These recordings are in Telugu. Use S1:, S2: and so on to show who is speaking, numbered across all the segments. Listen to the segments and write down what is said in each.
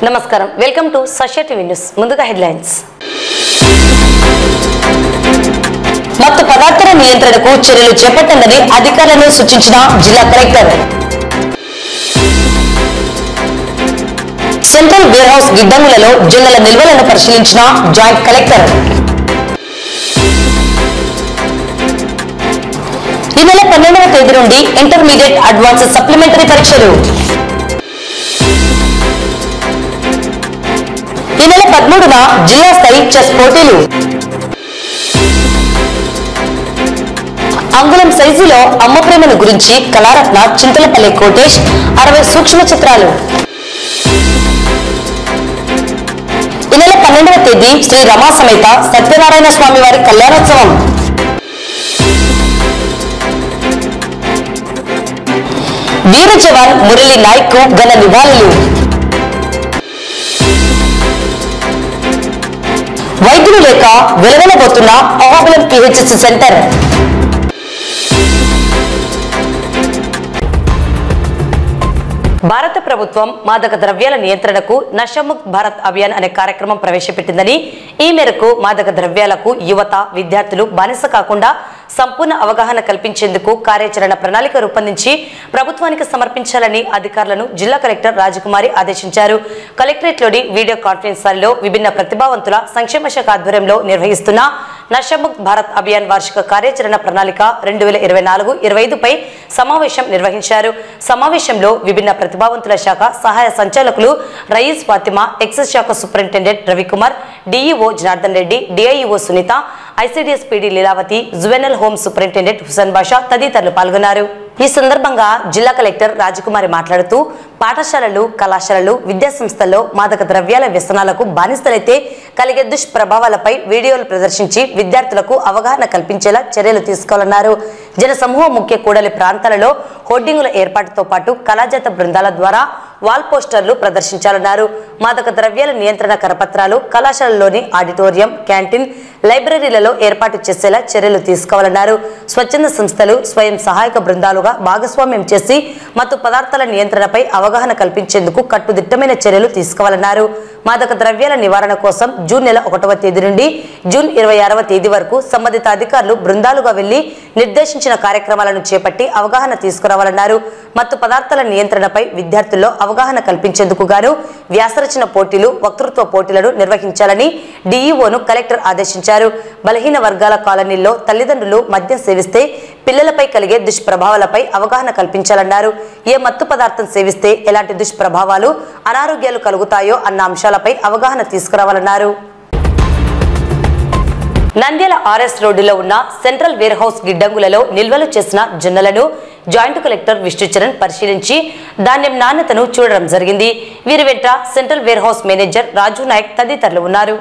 S1: నమస్కారం, వెల్కమ్ టు సొసైటీ న్యూస్. ముందుగా హెడ్లైన్స్. మత్తు పదార్థాల నియంత్రణకు చర్యలు చేపట్టండి అధికారులను సూచించిన జిల్లా కలెక్టర్. సెంట్రల్ వేర్ హౌస్ గిడ్డంగులలో జొన్నల నిల్వలను పరిశీలించిన జాయింట్ కలెక్టర్. ఈ నెల 12వ తేదీ నుండి ఇంటర్మీడియట్ అడ్వాన్స్ సప్లిమెంటరీ పరీక్షలు. ఈ నెల 13న జిల్లా స్థాయి చెస్ పోటీలు. అంగుళం సైజులో అమ్మ ప్రేమను గురించి కళారత్న చింతలపల్లి కోటేష్ 60 సూక్ష్మ చిత్రాలు. ఈ నెల 12వ తేదీ శ్రీ రమా సమేత సత్యనారాయణ స్వామి వారి కళ్యాణోత్సవం. వీర జవాన్ మురళీ నాయక్ కు ఘన నివాళులు. వైద్యులు లేక వెలవెలబోతున్న అహోబిలం పిహెచ్సి సెంటర్. భారత ప్రభుత్వం మాదక ద్రవ్యాల నియంత్రణకు నషముక్త్ భారత్ అభియాన్ అనే కార్యక్రమం ప్రవేశపెట్టిందని, ఈ మేరకు మాదక ద్రవ్యాలకు యువత, విద్యార్థులు బానిస కాకుండా సంపూర్ణ అవగాహన కల్పించేందుకు కార్యాచరణ ప్రణాళిక రూపొందించి ప్రభుత్వానికి సమర్పించాలని అధికారులను జిల్లా కలెక్టర్ రాజకుమారి ఆదేశించారు. కలెక్టరేట్లోని వీడియో కాన్ఫరెన్స్ హాల్లో విభిన్న ప్రతిభావంతుల సంక్షేమ శాఖ ఆధ్వర్యంలో నిర్వహిస్తున్న నషముక్త్ భారత్ అభియాన్ వార్షిక కార్యాచరణ ప్రణాళిక 2024-25 పై సమావేశం నిర్వహించారు. సమావేశంలో విభిన్న ప్రతిభావంతుల శాఖ సహాయ సంచాలకులు రయీస్ ఫాతిమా, ఎక్సైజ్ శాఖ superintendent Ravikumar, DEO Janardhan Reddy, DIEO Sunitha, ICDS PD Leelavathi, juvenile home superintendent Hussain Basha తదితరులు పాల్గొన్నారు. ఈ సందర్భంగా జిల్లా కలెక్టర్ రాజకుమారి మాట్లాడుతూ, పాఠశాలలు, కళాశాలలు, విద్యాసంస్థల్లో మాదక ద్రవ్యాల వ్యసనాలకు బానిసలైతే కలిగే దుష్ప్రభావాలపై వీడియోలు ప్రదర్శించి విద్యార్థులకు అవగాహన కల్పించేలా చర్యలు తీసుకోవాలన్నారు. జన సమూహ ముఖ్య కూడలి ప్రాంతాలలో హోర్డింగుల ఏర్పాటుతో పాటు కళాజాత బృందాల ద్వారా వాల్ పోస్టర్లు ప్రదర్శించాలన్నారు. మాదక ద్రవ్యాల నియంత్రణ కరపత్రాలు కళాశాలలోని ఆడిటోరియం, క్యాంటీన్, లైబ్రరీలలో ఏర్పాటు చేసేలా చర్యలు తీసుకోవాలన్నారు. స్వచ్ఛంద సంస్థలు స్వయం సహాయక బృందాలుగా భాగస్వామ్యం చేసి మత్తు పదార్థాల నియంత్రణపై అవగాహన కల్పించేందుకు కట్టుదిట్టమైన చర్యలు తీసుకోవాలన్నారు. మాదక ద్రవ్యాల నివారణ కోసం జూన్ నెల 1వ తేదీ నుండి జూన్ 26వ తేదీ వరకు సంబంధిత అధికారులు బృందాలుగా వెళ్లి నిర్దేశించిన కార్యక్రమాలను చేపట్టి అవగాహన తీసుకురావాలన్నారు. మత్తు పదార్థాల నియంత్రణపై విద్యార్థుల్లో అవగాహన కల్పించేందుకు గాను వ్యాసరచన పోటీలు, వక్తృత్వ పోటీలను నిర్వహించాలని డిఈఓను కలెక్టర్ ఆదేశించారు. బలహీన వర్గాల కాలనీల్లో తల్లిదండ్రులు మద్యం సేవిస్తే పిల్లలపై కలిగే దుష్ప్రభావాలపై అవగాహన కల్పించాలన్నారు. ఏ మత్తు పదార్థం సేవిస్తే ఎలాంటి దుష్ప్రభావాలు, అనారోగ్యాలు కలుగుతాయో అన్న అంశాలపై అవగాహన తీసుకురావాలన్నారు. నంద్యాల ఆర్ఎస్ రోడ్డులో ఉన్న సెంట్రల్ వేర్ హౌస్ గిడ్డంగులలో నిల్వలు చేసిన జొన్నలను జాయింట్ కలెక్టర్ విష్ణుచరణ్ పరిశీలించి ధాన్యం నాణ్యతను చూడడం జరిగింది. వీరి వెంట సెంట్రల్ వేర్ హౌస్ మేనేజర్ రాజు నాయక్ తదితరులు ఉన్నారు.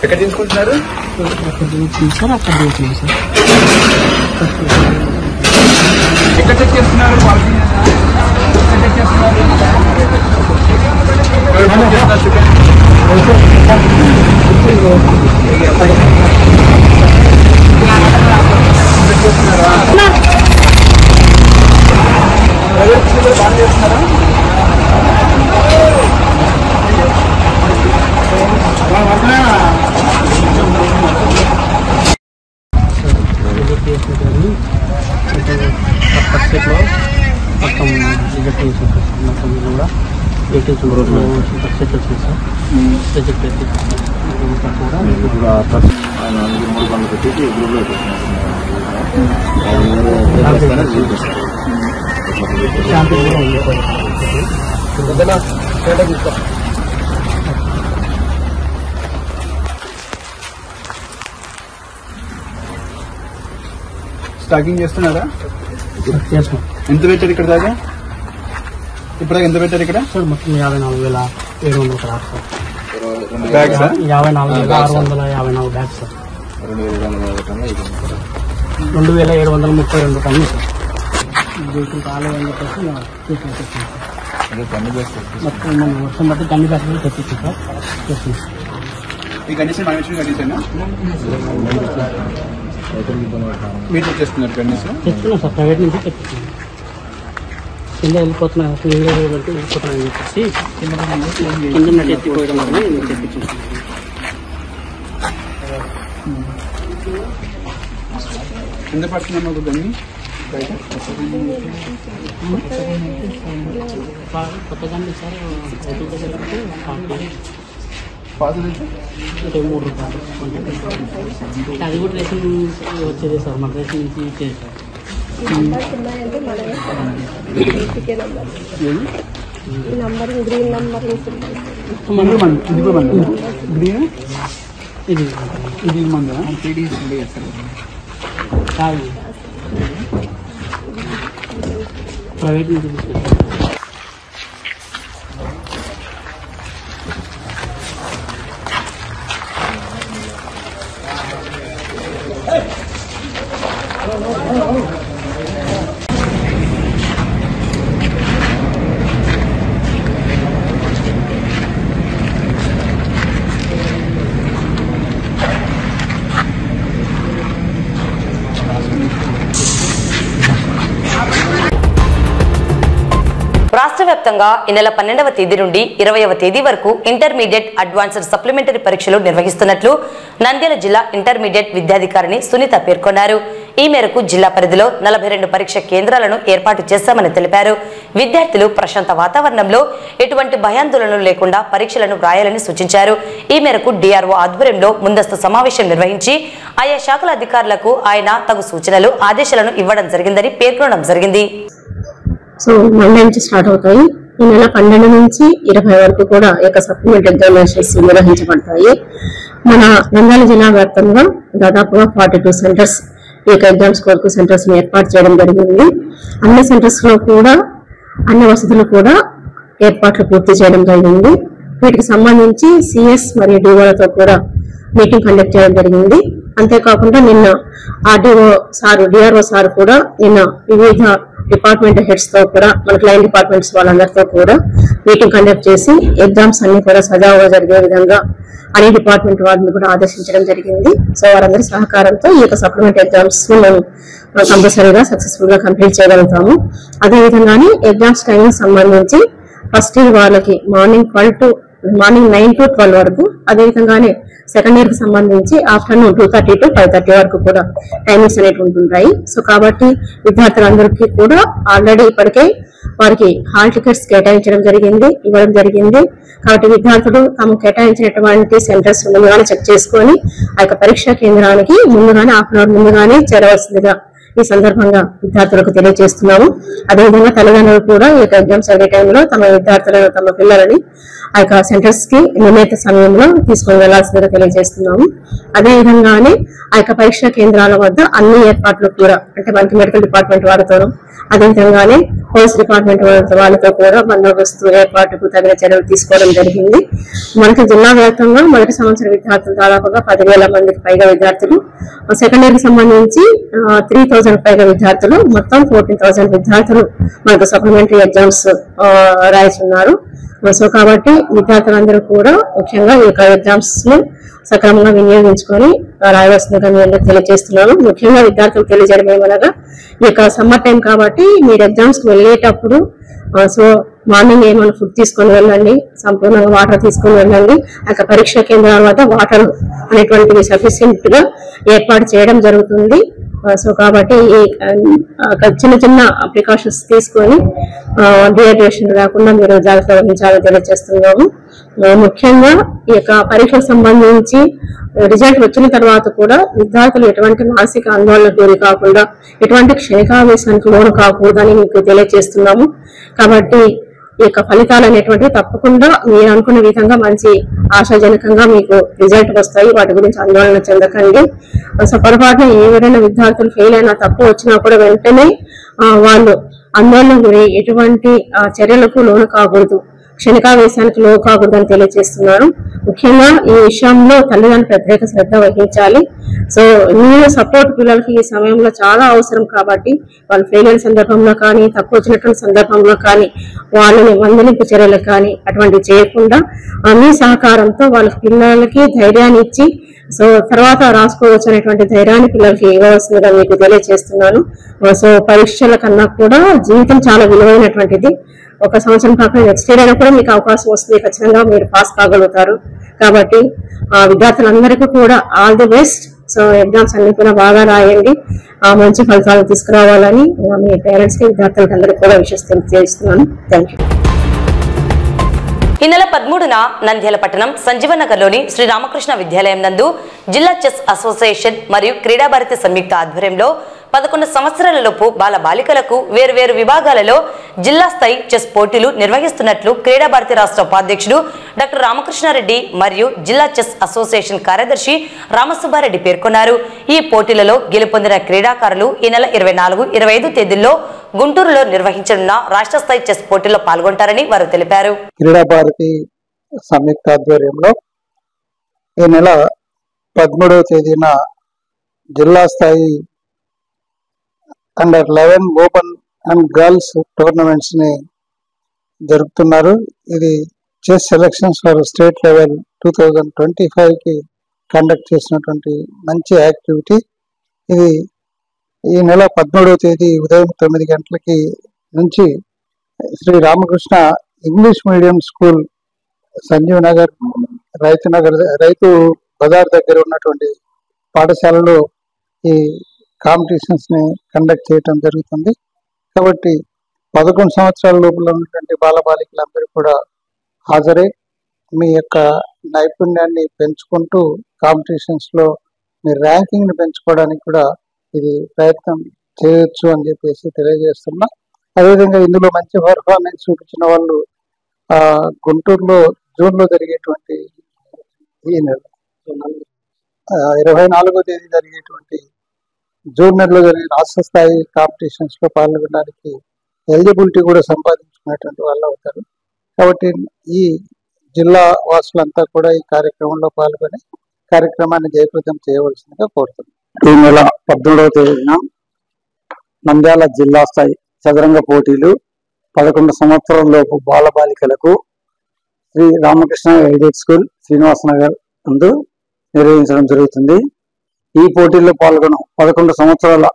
S2: ఎక్కడ తీసుకుంటున్నారు? ఎక్కడ చెక్ చేస్తున్నారు? స్టాకింగ్ చేస్తున్నారా?
S3: చేస్తాం.
S2: ఎంత పెట్టారు ఇక్కడ దాకా? ఇప్పుడు ఎంత పెట్టారు ఇక్కడ?
S3: సార్ మొత్తం 54,700 craft sir.
S2: Bags
S3: 54,654 bags sir. 2,732 టన్నులు సార్. దీనికి కాలేదని చెప్పేసి తీసుకొచ్చేస్తాం సార్. మొత్తం మనం వర్షం బట్టి కన్ని బ్యాగ్స్ తెప్పించాం సార్. చేస్తున్నాం.
S2: ఈ కండిషన్ మన విషయం కండిషన్ మీరు తెచ్చేస్తున్నారు కండిషన్?
S3: తెచ్చుకున్నాం సార్. ప్రైవేట్ నుంచి తెప్పించాం. కింద వెళ్ళిపోతున్నాయి వెళ్ళిపోతున్నాయని చెప్పేసి కింద నటి ఎత్తిపోయడం వల్ల తెప్పించాం.
S2: ఎంత పడుతుందమ్మా ఒక గన్ని బయట?
S3: కొత్తగా సార్
S2: పాత
S3: 3 రూపాయలు అది కూడా రేషన్ వచ్చేది సార్. మన రేషన్ నుంచి ఇచ్చేది సార్.
S2: ఇది మంది
S3: ప్రైవేట్ నుంచి తీసుకొచ్చాం.
S1: రాష్ట్ర వ్యాప్తంగా ఈ నెల 12వ తేదీ నుండి 20వ తేదీ వరకు ఇంటర్మీడియట్ అడ్వాన్స్డ్ సప్లిమెంటరీ పరీక్షలు నిర్వహిస్తున్నట్లు నంద్యాల జిల్లా ఇంటర్మీడియట్ విద్యాధికారిని సునీత పేర్కొన్నారు. ఈ మేరకు జిల్లా పరిధిలో 42 పరీక్ష కేంద్రాలను ఏర్పాటు చేశామని తెలిపారు. విద్యార్థులు ప్రశాంత వాతావరణంలో ఎటువంటి భయాందోళనలు లేకుండా పరీక్షలను వ్రాయాలని సూచించారు. ఈ మేరకు డిఆర్ఓ ఆధ్వర్యంలో ముందస్తు సమావేశం నిర్వహించి ఆయా శాఖల అధికారులకు ఆయన తగు సూచనలు ఆదేశాలను ఇవ్వడం జరిగిందని పేర్కొనడం జరిగింది.
S4: సో మండే నుంచి స్టార్ట్ అవుతాయి. ఈ నెల 12 నుంచి 20 వరకు కూడా ఈ యొక్క సప్లిమెంట్ ఎగ్జామినేషన్స్ నిర్వహించబడతాయి. మన నంద్యాల జిల్లా వ్యాప్తంగా దాదాపుగా 42 సెంటర్స్ ఈ యొక్క ఎగ్జామ్స్ కొరకు సెంటర్స్ ని ఏర్పాటు చేయడం జరిగింది. అన్ని సెంటర్స్ లో కూడా అన్ని వసతులు కూడా ఏర్పాట్లు పూర్తి చేయడం జరిగింది. వీటికి సంబంధించి సిఎస్ మరియు డిఓలతో కూడా మీటింగ్ కండక్ట్ చేయడం జరిగింది. అంతేకాకుండా నిన్న డిఆర్ఓ సార్ కూడా నిన్న వివిధ డిపార్ట్మెంట్ హెడ్స్ తో కూడా మన క్లైంట్ డిపార్ట్మెంట్స్ వాళ్ళందరితో కూడా మీటింగ్ కండక్ట్ చేసి ఎగ్జామ్స్ అన్ని కూడా సజావుగా జరిగే విధంగా అన్ని డిపార్ట్మెంట్ వాళ్ళని కూడా ఆదేశించడం జరిగింది. సో వారందరి సహకారంతో ఈ యొక్క సప్లిమెంట్ ఎగ్జామ్స్ మనం కంపల్సరీగా సక్సెస్ఫుల్ గా కంప్లీట్ చేయగలుగుతాము. అదేవిధంగానే ఎగ్జామ్స్ టైమింగ్ సంబంధించి ఫస్ట్ ఇయర్ వాళ్ళకి మార్నింగ్ 9 to 12 వరకు, అదేవిధంగానే సెకండ్ ఇయర్ కి సంబంధించి ఆఫ్టర్నూన్ 2:30 to 5:30 వరకు కూడా టైమింగ్స్ అనేవి ఉంటుంటాయి. సో కాబట్టి విద్యార్థులందరికీ కూడా ఆల్రెడీ ఇప్పటికే వారికి హాల్ టికెట్స్ ఇవ్వడం జరిగింది. కాబట్టి విద్యార్థులు తాము కేటాయించినటువంటి సెంటర్స్ ముందుగానే చెక్ చేసుకొని ఆ యొక్క పరీక్షా కేంద్రానికి ముందుగానే హాఫ్ అన్ అవర్ ముందుగానే చేరవలసిందిగా ఈ సందర్భంగా విద్యార్థులకు తెలియజేస్తున్నాము. అదేవిధంగా తల్లిదండ్రులు కూడా ఈ యొక్క ఎగ్జామ్స్ అయ్యే టైంలో తమ పిల్లలని ఆ యొక్క సెంటర్స్ కి నిర్ణీత సమయంలో తీసుకొని వెళ్లాల్సిందిగా తెలియజేస్తున్నాము. అదేవిధంగానే ఆ యొక్క పరీక్షా కేంద్రాల వద్ద అన్ని ఏర్పాట్లు కూడా అంటే మనకి మెడికల్ డిపార్ట్మెంట్ వారితోనూ అదేవిధంగానే పోలీస్ డిపార్ట్మెంట్ వాళ్ళతో కూడా బందోబస్తు ఏర్పాటుకు తగిన చర్యలు తీసుకోవడం జరిగింది. మనకి జిల్లా వ్యాప్తంగా మొదటి సంవత్సర విద్యార్థులు దాదాపుగా 10,000 మందికి పైగా విద్యార్థులు, సెకండ్ ఇయర్ కి సంబంధించి 3,000 పైగా విద్యార్థులు, మొత్తం 14,000 విద్యార్థులు మనకు సప్లిమెంటరీ ఎగ్జామ్స్ రాయిస్తున్నారు. సో కాబట్టి విద్యార్థులందరూ కూడా ముఖ్యంగా ఈ యొక్క ఎగ్జామ్స్ ను సక్రమంగా వినియోగించుకొని రాయవలసిందిగా మేము తెలియజేస్తున్నాను. ముఖ్యంగా విద్యార్థులు తెలియజేయడం ఏమనగా ఈ యొక్క సమ్మర్ టైం కాబట్టి మీరు ఎగ్జామ్స్ కి వెళ్ళేటప్పుడు సో మార్నింగ్ ఏమైనా ఫుడ్ తీసుకొని వెళ్ళండి, సంపూర్ణంగా వాటర్ తీసుకొని వెళ్ళండి. ఆ యొక్క పరీక్షా కేంద్రాల వద్ద వాటర్ అనేటువంటివి సఫిషియెంట్ గా ఏర్పాటు చేయడం జరుగుతుంది. సో కాబట్టి ఈ చిన్న ప్రికాషన్స్ తీసుకొని డిహైడ్రేషన్ రాకుండా మీరు జాగ్రత్త వహించాలని తెలియజేస్తున్నాము. ముఖ్యంగా ఈ యొక్క పరీక్షకు సంబంధించి రిజల్ట్ వచ్చిన తర్వాత కూడా విద్యార్థులు ఎటువంటి మానసిక ఆందోళనకు గురి కాకుండా ఎటువంటి క్షణికావేశానికి లోను కాకూడదని మీకు తెలియజేస్తున్నాము. కాబట్టి ఈ యొక్క ఫలితాలు అనేటువంటివి తప్పకుండా మీరు అనుకున్న విధంగా మంచి ఆశాజనకంగా మీకు రిజల్ట్ వస్తాయి. వాటి గురించి ఆందోళన చెందకండి. సో పొరపాటున ఎవరైనా విద్యార్థులు ఫెయిల్ అయినా, తప్పు వచ్చినా కూడా వెంటనే వాళ్ళు ఆందోళన గురి ఎటువంటి చర్యలకు లోను కాకూడదు, క్షణికావేశానికి లోను కాకూడదని తెలియజేస్తున్నాను. ముఖ్యంగా ఈ విషయంలో తల్లిదండ్రులు ప్రత్యేక శ్రద్ధ వహించాలి. సో మీరు సపోర్ట్ పిల్లలకి ఈ సమయంలో చాలా అవసరం కాబట్టి వాళ్ళు ఫెయిల్ అయిన సందర్భంలో కానీ, తక్కువ వచ్చినటువంటి సందర్భంలో కానీ వాళ్ళని మందలింపు చర్యలు కానీ అటువంటివి చేయకుండా మీ సహకారంతో వాళ్ళ పిల్లలకి ధైర్యాన్ని ఇచ్చి సో తర్వాత రాసుకోవచ్చు అనేటువంటి ధైర్యాన్ని పిల్లలకి ఇవ్వవలసిందిగా మీకు తెలియజేస్తున్నాను. సో పరీక్షల కన్నా కూడా జీవితం చాలా విలువైనటువంటిది. ఒక సంవత్సరం కాకుండా నెక్స్ట్ ఇయర్ అయినా కూడా మీకు అవకాశం వస్తుంది, ఖచ్చితంగా మీరు పాస్ కాగలుగుతారు. కాబట్టి విద్యార్థులందరికీ కూడా all the best. So exams అన్ని కూడా బాగా రాయండి, మంచి ఫలితాలు తీసుకురావాలని మీ పేరెంట్స్ కి విద్యార్థులకి అందరికీ కూడా విషయం తెలియజేస్తున్నాను. Thank you.
S1: ఈ నెల 13న నంద్యాల పట్టణం సంజీవనగర్లోని శ్రీ రామకృష్ణ విద్యాలయం నందు జిల్లా చెస్ అసోసియేషన్ మరియు క్రీడాభారతి సంయుక్త ఆధ్వర్యంలో 11 సంవత్సరాలలోపు బాల బాలికలకు వేర్వేరు విభాగాలలో జిల్లా స్థాయి చెస్ పోటీలు నిర్వహిస్తున్నట్లు క్రీడాభారతి రాష్ట్ర ఉపాధ్యక్షుడు డాక్టర్ రామకృష్ణారెడ్డి మరియు జిల్లా చెస్ అసోసియేషన్ కార్యదర్శి రామసుబ్బారెడ్డి పేర్కొన్నారు. ఈ పోటీలలో గెలుపొందిన క్రీడాకారులు ఈ నెల 24, 25 తేదీల్లో గుంటూరులో నిర్వహించనున్న రాష్ట్ర స్థాయి చెస్ పోటీల్లో పాల్గొంటారని వారు తెలిపారు.
S5: క్రీడాభారతి సంయుక్త ఆధ్వర్యంలో ఈ నెల 13వ తేదీన జిల్లా స్థాయి under 11 open and girls tournaments ని జరుపుతున్నారు. ఇది chess selections for state level 2025 కి కండక్ట్ చేసినటువంటి మంచి యాక్టివిటీ. ఇది ఈ నెల 13వ తేదీ ఉదయం 9 గంటలకి నుంచి Shri Ramakrishna English medium school Sanjeev Nagar రైతు బజార్ దగ్గర ఉన్నటువంటి పాఠశాలలో ఈ కాంపిటీషన్స్ ని కండక్ట్ చేయడం జరుగుతుంది. కాబట్టి 11 సంవత్సరాల లోపల ఉన్నటువంటి బాలబాలికలందరూ కూడా హాజరై మీ యొక్క నైపుణ్యాన్ని పెంచుకుంటూ కాంపిటీషన్స్ లో మీ ర్యాంకింగ్ ని పెంచుకోవడానికి కూడా ఇది ప్రయత్నం చేయొచ్చు అని చెప్పేసి తెలియజేస్తున్నా. అదేవిధంగా ఇందులో మంచి పర్ఫార్మెన్స్ చూపించిన వాళ్ళు గుంటూరులో జూన్ లో జరిగేటువంటి ఈ నెల 24వ తేదీ జరిగేటువంటి జూన్ నెలలో జరిగే రాష్ట్ర స్థాయి కాంపిటీషన్స్ లో పాల్గొనడానికి ఎలిజిబిలిటీ కూడా సంపాదించుకునేటువంటి వాళ్ళు అవుతారు. కాబట్టి ఈ జిల్లా వాసులంతా కూడా ఈ కార్యక్రమంలో పాల్గొని కార్యక్రమాన్ని జయప్రదం చేయవలసిందిగా కోరుతున్నాం.
S6: ఈ నెల 18వ తేదీన నంద్యాల జిల్లా స్థాయి చదరంగ పోటీలు 11 సంవత్సరాల లోపు బాలబాలికలకు శ్రీ రామకృష్ణ ఎయిడెడ్ స్కూల్ శ్రీనివాసనగర్ నందు నిర్వహించడం జరుగుతుంది. ఈ పోటీల్లో పాల్గొన 11 సంవత్సరాల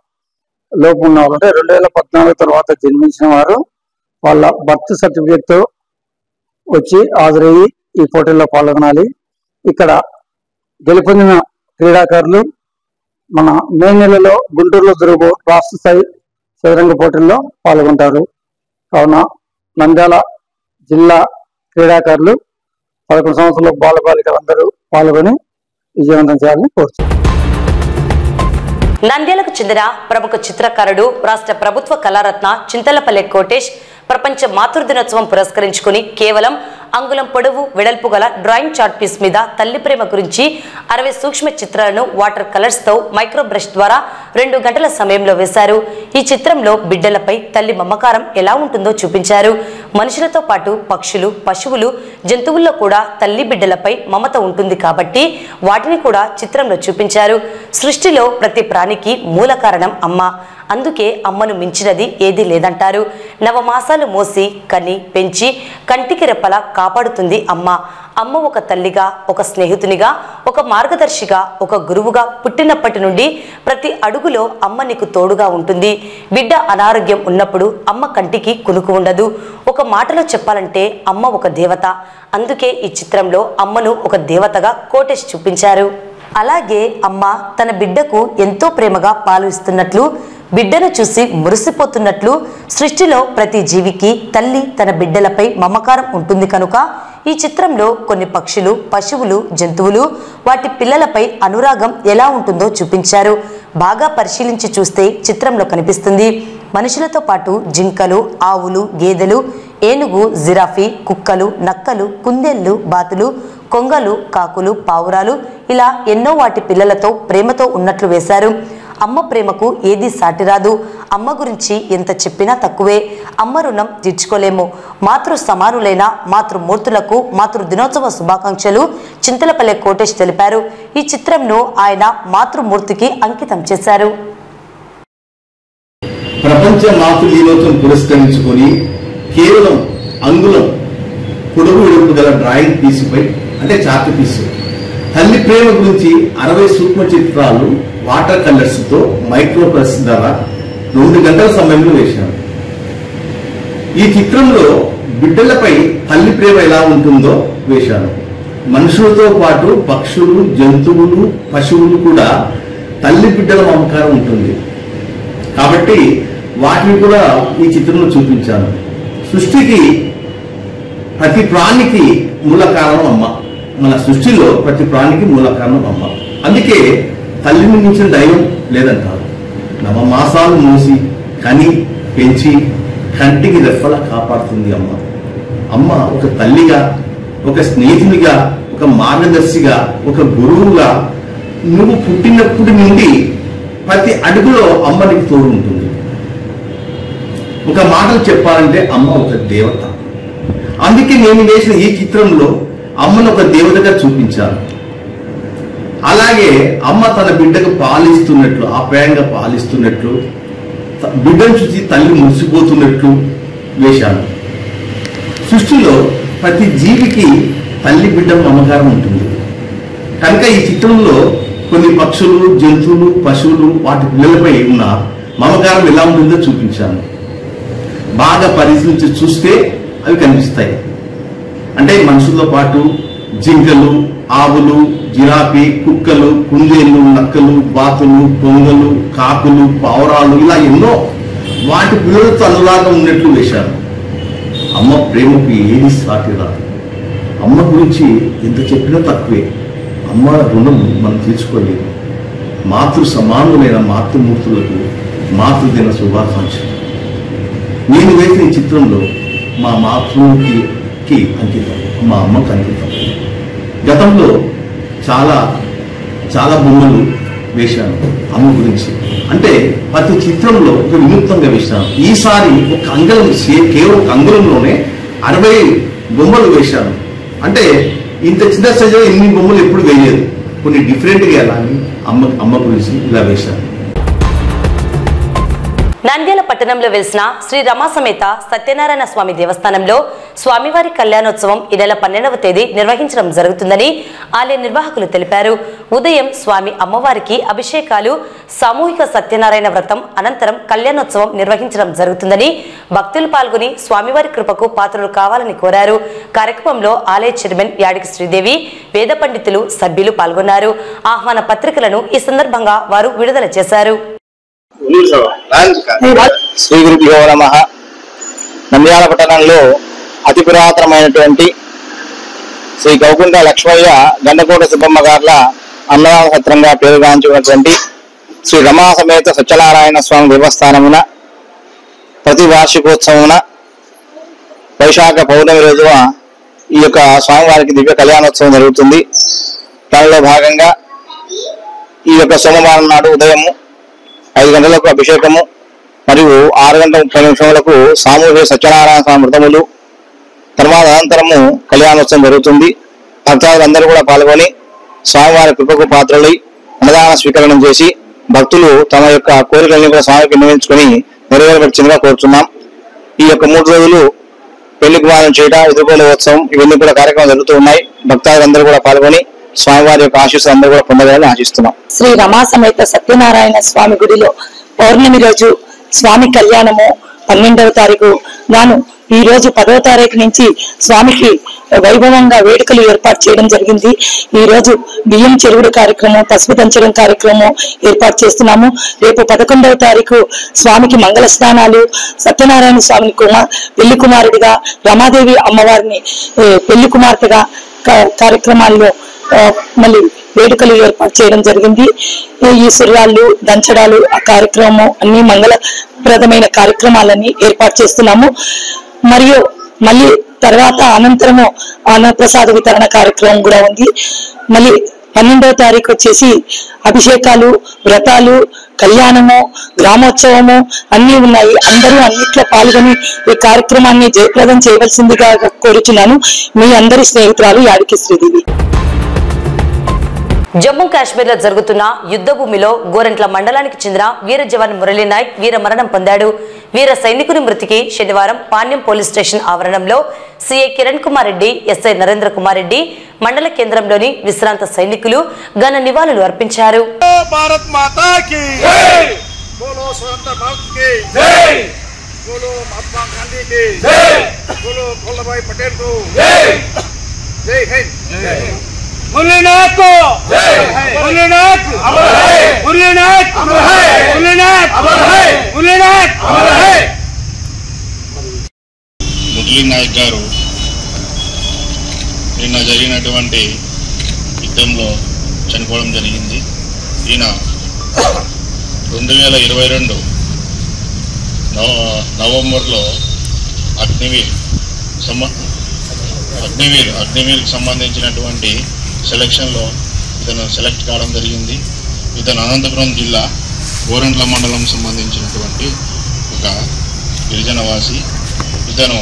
S6: లోపు ఉన్న వాళ్ళు, అంటే 2014 తర్వాత జన్మించిన వారు వాళ్ళ బర్త్ సర్టిఫికేట్ తో వచ్చి హాజరయ్యి ఈ పోటీల్లో పాల్గొనాలి. ఇక్కడ గెలుపొందిన క్రీడాకారులు మన మే నెలలో గుంటూరులో జరుగు రాష్ట్ర స్థాయి చదరంగ పోటీల్లో పాల్గొంటారు. కావున నంద్యాల జిల్లా క్రీడాకారులు 11 సంవత్సరాల బాలబాలికలందరూ పాల్గొని విజయవంతం చేయాలని కోరుతున్నారు.
S1: నంద్యాలకు చెందిన ప్రముఖ చిత్రకారుడు రాష్ట్ర ప్రభుత్వ కళారత్న చింతలపల్లె కోటేష్ ప్రపంచ మాతృదినోత్సవం పురస్కరించుకుని కేవలం అంగుళం పొడవు వెడల్పు గల డ్రాయింగ్ చార్ట్ పీస్ మీద తల్లి ప్రేమ గురించి 60 సూక్ష్మ చిత్రాలను వాటర్ కలర్స్ తో మైక్రో బ్రష్ ద్వారా 2 గంటల సమయంలో వేశారు. ఈ చిత్రంలో బిడ్డలపై తల్లి మమకారం ఎలా ఉంటుందో చూపించారు. మనుషులతో పాటు పక్షులు, పశువులు, జంతువుల్లో కూడా తల్లి బిడ్డలపై మమత ఉంటుంది కాబట్టి వాటిని కూడా చిత్రంలో చూపించారు. సృష్టిలో ప్రతి ప్రాణికి మూల కారణం అమ్మ. అందుకే అమ్మను మించినది ఏదీ లేదంటారు. నవమాసాలు మోసి కని పెంచి కంటికి రెప్పలా కాపాడుతుంది అమ్మ. అమ్మ ఒక తల్లిగా, ఒక స్నేహితునిగా, ఒక మార్గదర్శిగా, ఒక గురువుగా పుట్టినప్పటి నుండి ప్రతి అడుగులో అమ్మ నీకు తోడుగా ఉంటుంది. బిడ్డ అనారోగ్యం ఉన్నప్పుడు అమ్మ కంటికి కునుకు ఉండదు. ఒక మాటలో చెప్పాలంటే అమ్మ ఒక దేవత. అందుకే ఈ చిత్రంలో అమ్మను ఒక దేవతగా కోటేష్ చూపించారు. అలాగే అమ్మ తన బిడ్డకు ఎంతో ప్రేమగా పాలు ఇస్తున్నట్లు, బిడ్డను చూసి మురిసిపోతున్నట్లు సృష్టిలో ప్రతి జీవికి తల్లి తన బిడ్డలపై మమకారం ఉంటుంది కనుక ఈ చిత్రంలో కొన్ని పక్షులు, పశువులు, జంతువులు వాటి పిల్లలపై అనురాగం ఎలా ఉంటుందో చూపించారు. బాగా పరిశీలించి చూస్తే చిత్రంలో కనిపిస్తుంది. మనుషులతో పాటు జింకలు, ఆవులు, గేదెలు ఏనుగు, జిరాఫీ, కుక్కలు, నక్కలు, కుందేళ్లు, బాతులు, కొంగలు, కాకులు, పావురాలు ఇలా ఎన్నో వాటి పిల్లలతో ప్రేమతో ఉన్నట్లు వేశారు. అమ్మ ప్రేమకు ఏది సాటిరాదు. అమ్మ గురించి ఎంత చెప్పినా తక్కువే. అమ్మ రుణం తీర్చుకోలేము. మాతృ సమానులైన మాతృమూర్తులకు మాతృ దినోత్సవ శుభాకాంక్షలు చింతలపల్లె కోటేష్ తెలిపారు. ఈ చిత్రంను ఆయన మాతృమూర్తికి అంకితం చేశారు.
S7: ప్రపంచ మాతృ దినోత్సవం పురస్కరించుకొని కేవలం అంగుళం పొడవు వెడుపు గల డ్రాయింగ్ పీసుపై అంటే చార్ట్ పీసు తల్లి ప్రేమ గురించి 60 సూక్ష్మ చిత్రాలు వాటర్ కలర్స్ తో మైక్రోప్రెస్ ద్వారా 2 గంటల సమయంలో వేశాను. ఈ చిత్రంలో బిడ్డలపై తల్లి ప్రేమ ఎలా ఉంటుందో వేశాను. మనుషులతో పాటు పక్షులు, జంతువులు, పశువులు కూడా తల్లి బిడ్డల మమకారం ఉంటుంది కాబట్టి వాటిని కూడా ఈ చిత్రంలో చూపించాను. సృష్టికి ప్రతి ప్రాణికి మూల కారణం అమ్మ. మన సృష్టిలో ప్రతి ప్రాణికి మూల కారణం అమ్మ. అందుకే తల్లిని మించిన దైవం లేదంటారు. నవమాసాలు మోసి కని పెంచి కంటికి రెప్పలా కాపాడుతుంది అమ్మ. అమ్మ ఒక తల్లిగా, ఒక స్నేహితునిగా, ఒక మార్గదర్శిగా, ఒక గురువుగా నువ్వు పుట్టినప్పటి నుండి ప్రతి అడుగులో అమ్మ నీకు తోడు ఉంటుంది. ఒక మాటలు చెప్పాలంటే అమ్మ ఒక దేవత. అందుకే నేను వేసిన ఈ చిత్రంలో అమ్మను ఒక దేవతగా చూపించాను. అలాగే అమ్మ తన బిడ్డకు పాలిస్తున్నట్లు, ఆప్యాయంగా పాలిస్తున్నట్లు, బిడ్డను చూసి తల్లి మురిసిపోతున్నట్లు వేశాను. సృష్టిలో ప్రతి జీవికి తల్లి బిడ్డ మమకారం ఉంటుంది కనుక ఈ చిత్రంలో కొన్ని పక్షులు, జంతువులు, పశువులు వాటి పిల్లలపై ఉన్న మమకారం ఎలా ఉంటుందో చూపించాను. బాగా పరిశీలించి చూస్తే అవి కనిపిస్తాయి. అంటే మనుషులతో పాటు జింకలు, ఆవులు, జిరాఫీ, కుక్కలు, కుందేళ్లు, నక్కలు, బాతులు, కొంగలు, కాకులు, పావురాలు ఇలా ఎన్నో వాటి పిల్లలతో అనురాగం ఉన్నట్లు వేశాను. అమ్మ ప్రేమకు ఏది సాటి రాదు. అమ్మ గురించి ఎంత చెప్పినా తక్కువే. అమ్మ రుణం మనం తీర్చుకోలేము. మాతృ సమానులైన మాతృమూర్తులకు మాతృదిన శుభాకాంక్షలు. నేను వేసిన ఈ చిత్రంలో మా మాతృమూర్తికి అంకితం, మా అమ్మకు అంకితం. గతంలో చాలా చాలా బొమ్మలు వేశాను అమ్మ గురించి. అంటే ప్రతి చిత్రంలో ఒక వినూత్నంగా వేశాను. ఈసారి ఒక అంగళం, కేవలం ఒక అంగళంలోనే 60 బొమ్మలు వేశాను. అంటే ఇంత చిన్న సైజులో ఇన్ని బొమ్మలు ఎప్పుడు వేయలేదు. కొన్ని డిఫరెంట్గా ఎలా అని అమ్మ గురించి ఇలా వేశాను.
S1: నంద్యాల పట్టణంలో వెలిసిన శ్రీ రమా సమేత సత్యనారాయణ స్వామి దేవస్థానంలో స్వామివారి కళ్యాణోత్సవం ఈ నెల 12వ తేదీ నిర్వహించడం జరుగుతుందని ఆలయ నిర్వాహకులు తెలిపారు. ఉదయం స్వామి అమ్మవారికి అభిషేకాలు, సామూహిక సత్యనారాయణ వ్రతం అనంతరం కళ్యాణోత్సవం నిర్వహించడం జరుగుతుందని భక్తులు పాల్గొని స్వామివారి కృపకు పాత్రలు కావాలని కోరారు. కార్యక్రమంలో ఆలయ చైర్మన్ యాడికి శ్రీదేవి, వేద పండితులు, సభ్యులు పాల్గొన్నారు. ఆహ్వాన పత్రికలను ఈ సందర్భంగా వారు విడుదల చేశారు.
S8: శ్రీ గురుభ్యో నమః. నంద్యాల పట్టణంలో అతి పురాతనమైనటువంటి శ్రీ గౌకుండ లక్ష్మయ్య గండకోట సుబ్బమ్మ గార్ల అన్నదాన సత్రంగా పేరుగాంచినటువంటి శ్రీ రమా సమేత సత్యనారాయణ స్వామి దేవస్థానమున ప్రతి వార్షికోత్సవమున వైశాఖ పౌర్ణమి రోజున ఈ యొక్క స్వామివారికి దివ్య కళ్యాణోత్సవం జరుగుతుంది. దానిలో భాగంగా ఈ యొక్క సోమవారం నాడు ఉదయము 5 గంటలకు అభిషేకము మరియు 6 గంటల 30 నిమిషములకు సామూహిక సత్యనారాయణ స్వామి వ్రతములు, తర్వాత అనంతరము కళ్యాణోత్సవం జరుగుతుంది. భక్తులందరూ కూడా పాల్గొని స్వామివారి కృపకు పాత్రలై అన్నదాన స్వీకరణం చేసి భక్తులు తమ యొక్క కోరికలను కూడా స్వామికి నిర్వహించుకొని నెరవేర్చగా కోరుతున్నాం. ఈ యొక్క 3 రోజులు పెళ్లి కుమారం చేయట, ఎదుర్కొనే ఉత్సవం ఇవన్నీ కూడా కార్యక్రమాలు జరుగుతూ ఉన్నాయి. భక్తులందరూ కూడా పాల్గొని స్వామివారి యొక్క ఆశీస్సులు అందరూ కూడా పొందగాలని ఆశిస్తున్నాం.
S9: శ్రీ రమా సమేత సత్యనారాయణ స్వామి గుడిలో పౌర్ణమి రోజు స్వామి కళ్యాణము 12వ తారీఖు గాను ఈ రోజు 10వ తారీఖు నుంచి స్వామికి వైభవంగా వేడుకలు ఏర్పాటు చేయడం జరిగింది. ఈ రోజు బియ్యం చెరువుడు కార్యక్రమం, పసుపు దంచడం కార్యక్రమం ఏర్పాటు చేస్తున్నాము. రేపు 11వ తారీఖు స్వామికి మంగళ స్నానాలు, సత్యనారాయణ స్వామిని పెళ్లి కుమారుడిగా, రమాదేవి అమ్మవారిని పెళ్లి కుమార్తెగా కార్యక్రమాల్లో మళ్ళీ వేడుకలు ఏర్పాటు చేయడం జరిగింది. ఈ సుర్రాళ్ళు, దంచడాలు ఆ కార్యక్రమం అన్ని మంగళప్రదమైన కార్యక్రమాలన్నీ ఏర్పాటు చేస్తున్నాము. మరియు మళ్ళీ తర్వాత అనంతరము అన్నప్రసాద వితరణ కార్యక్రమం కూడా ఉంది. మళ్ళీ 12వ తారీఖు వచ్చేసి అభిషేకాలు, వ్రతాలు, కళ్యాణము, గ్రామోత్సవము అన్ని ఉన్నాయి. అందరూ అన్నిట్లో పాల్గొని ఈ కార్యక్రమాన్ని జయప్రదం చేయవలసిందిగా కోరుచున్నాను. మీ అందరి స్నేహితురాలు యాడికి శ్రీదేవి.
S1: జమ్మూ కాశ్మీర్ లో జరుగుతున్న యుద్ధ భూమిలో గోరంట్ల మండలానికి చెందిన వీర జవాన్ మురళీ నాయక్ వీర మరణం పొందాడు. వీర సైనికుని మృతికి శనివారం పాణ్యం పోలీస్ స్టేషన్ ఆవరణంలో సిఐ కిరణ్ కుమార్ రెడ్డి, ఎస్ఐ నరేంద్ర కుమార్ రెడ్డి, మండల కేంద్రంలోని విశ్రాంత సైనికులు ఘన నివాళులు అర్పించారు.
S10: భారత్ మాతా కీ జై, బోలో స్వతంత్ర భారత్ కీ జై, బోలో మహాత్మా గాంధీ కీ జై, బోలో వల్లభాయ్ పటేల్ కు జై, జై హింద్. మురళీ నాయక్ को जय, मुरली नायक अमर है, मुरली नायक अमर है, मुरली नायक अमर है, मुरली नायक अमर है.
S11: మురళీ నాయక్ గారు నిన్న జరిగినటువంటి యుద్ధంలో చనిపోవడం జరిగింది. ఈయన 2022 నవంబర్లో అగ్నివీర్కి సంబంధించినటువంటి సెలక్షన్లో ఇతను సెలెక్ట్ కావడం జరిగింది. ఇతను అనంతపురం జిల్లా గోరంట్ల మండలం సంబంధించినటువంటి ఒక గిరిజనవాసి. ఇతను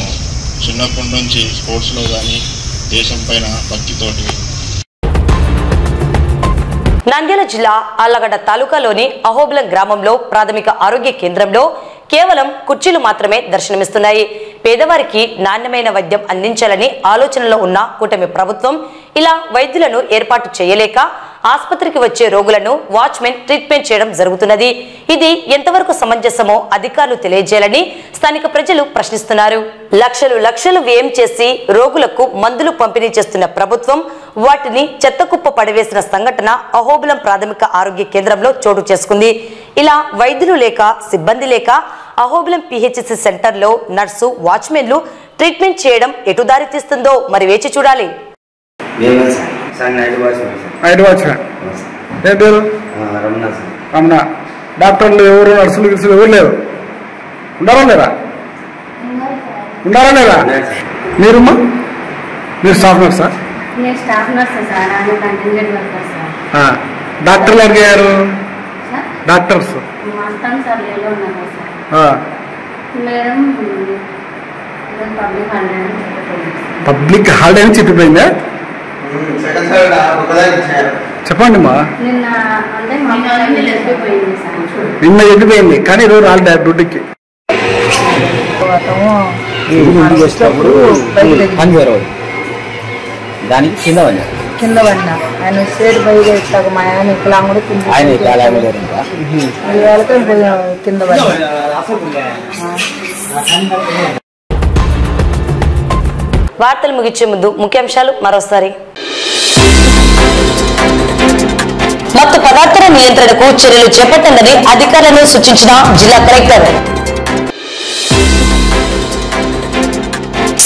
S11: చిన్నప్పటి నుంచి స్పోర్ట్స్లో కానీ దేశం పైన భక్తితోటి.
S1: నంద్యాల జిల్లా ఆళ్లగడ్డ తాలూకాలోని అహోబిలం గ్రామంలో ప్రాథమిక ఆరోగ్య కేంద్రంలో కేవలం కుర్చీలు మాత్రమే దర్శనమిస్తున్నాయి. పేదవారికి నాణ్యమైన వైద్యం అందించాలని ఆలోచనలో ఉన్న కూటమి ప్రభుత్వం ఇలా వైద్యులను ఏర్పాటు చేయలేక ఆసుపత్రికి వచ్చే రోగులను వాచ్మెన్ ట్రీట్మెంట్ చేయడం జరుగుతున్నది. ఇది ఎంతవరకు సమంజసమో అధికారులు తెలియజేయాలని స్థానిక ప్రజలు ప్రశ్నిస్తున్నారు. లక్షలు వ్యయం చేసి రోగులకు మందులు పంపిణీ చేస్తున్న ప్రభుత్వం వాటిని చెత్తకుప్ప పడివేసిన సంఘటన అహోబిలం ప్రాథమిక ఆరోగ్య కేంద్రంలో చోటు చేసుకుంది. ఇలా వైద్యులు లేక సిబ్బంది లేక అహోబిలం పిహెచ్సి సెంటర్లో నర్సు, వాచ్మెన్లు ట్రీట్మెంట్ చేయడం ఎటు దారి తీస్తుందో మరి వేచి చూడాలి.
S2: రమణ. డాక్టర్లు ఎవరు, నర్సులు గిర్సులు ఎవరు లేరు? ఉండాలా లేదా? ఉండాలా లేదా? మీరుమ్మా, మీరు స్టాఫ్ నర్సా? డాక్టర్లు అడిగారు. డాక్టర్స్ పబ్లిక్ హాలిడే అని చెప్పిపోయిందా? చెప్పండి మా. నిన్న చెప్పిపోయింది కానీ ఈరోజు రాలే డ్యూటీకి.
S12: దానికి కింద పడినా ఆయన సేరు బయట ఇట్లా మా ఆయన వికలాంగుడు కింద కింద పడినా.
S1: వార్తలు ముగించే ముందు ముఖ్యాంశాలు మరోసారి. మత్తు పదార్థాల నియంత్రణకు చర్యలు చేపట్టండి అధికారులను సూచించిన జిల్లా కలెక్టర్.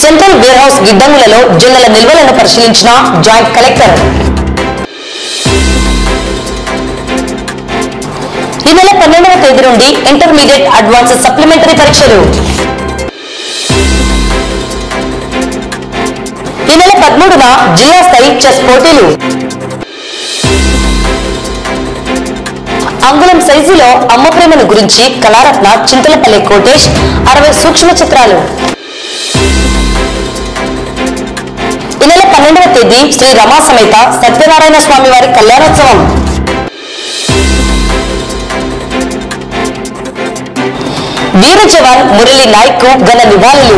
S1: సెంట్రల్ వేర్ హౌస్ గిడ్డంగులలో జిల్లాల నిల్వలను పరిశీలించిన జాయింట్ కలెక్టర్. ఈ నెల 12వ తేదీ నుండి ఇంటర్మీడియట్ అడ్వాన్స్ సప్లిమెంటరీ పరీక్షలు. ఈ నెల 13న జిల్లా స్థాయి చెస్ పోటీలు. అంగుళం సైజులో అమ్మ ప్రేమను గురించి కళారత్న చింతలపల్లి కోటేష్ 60 సూక్ష్మ చిత్రాలు. ఈ నెల 12వ తేదీ శ్రీ రమా సమేత సత్యనారాయణ స్వామి వారి కళ్యాణోత్సవం. వీర జవాన్ మురళీ నాయక్ కు ఘన నివాళులు.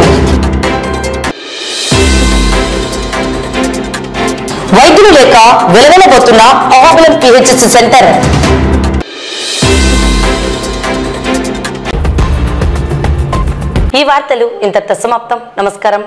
S1: వైద్యులు లేక వెలవెలబోతున్న అహోబిలం పిహెచ్సి సెంటర్. ఈ వార్తలు ఇంతటితో సమాప్తం. నమస్కారం.